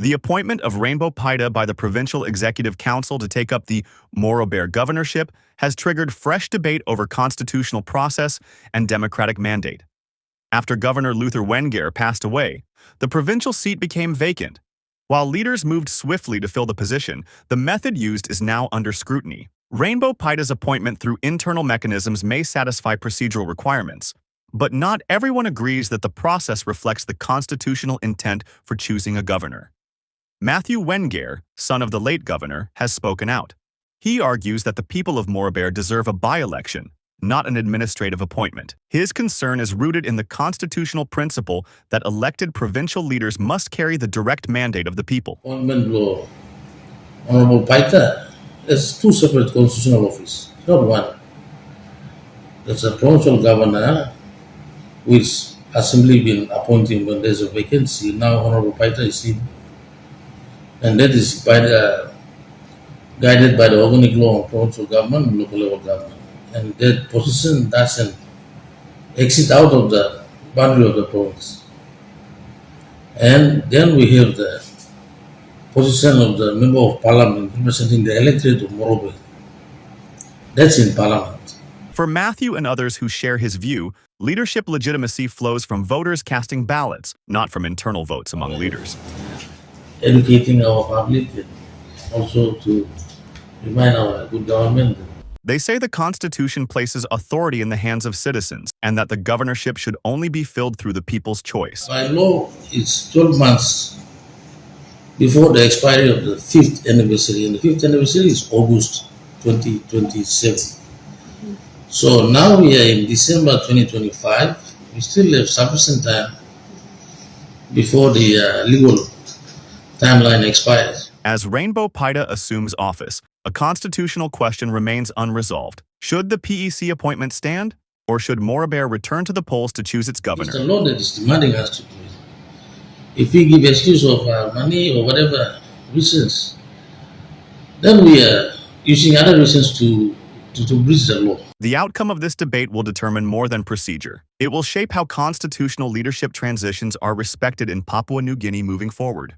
The appointment of Rainbo Paita by the Provincial Executive Council to take up the Morobe governorship has triggered fresh debate over constitutional process and democratic mandate. After Governor Luther Wenge passed away, the provincial seat became vacant. While leaders moved swiftly to fill the position, the method used is now under scrutiny. Rainbo Paita's appointment through internal mechanisms may satisfy procedural requirements, but not everyone agrees that the process reflects the constitutional intent for choosing a governor. Mathew Wenge, son of the late governor, has spoken out. He argues that the people of Morobe deserve a by-election, not an administrative appointment. His concern is rooted in the constitutional principle that elected provincial leaders must carry the direct mandate of the people. Appointment law, Honorable Paita, has two separate constitutional offices, not one. There's a provincial governor, which Assembly been appointing when there's a vacancy. Now Honorable Paita is in, and that is guided by the organic law of provincial government and local level government. And that position doesn't exit out of the boundary of the province. And then we have the position of the Member of Parliament representing the electorate of Morobe. That's in Parliament. For Mathew and others who share his view, leadership legitimacy flows from voters casting ballots, not from internal votes among leaders. Educating our public and also to remind our good government. They say the Constitution places authority in the hands of citizens and that the governorship should only be filled through the people's choice. By law, it's 12 months before the expiry of the 5th anniversary, and the 5th anniversary is August 2027. So now we are in December 2025. We still have sufficient time before the legal timeline expires. As Rainbo Paita assumes office, a constitutional question remains unresolved. Should the PEC appointment stand, or should Morobe return to the polls to choose its governor? It's the law that is demanding us to do it. If we give excuse of money or whatever reasons, then we are using other reasons to breach the law. The outcome of this debate will determine more than procedure. It will shape how constitutional leadership transitions are respected in Papua New Guinea moving forward.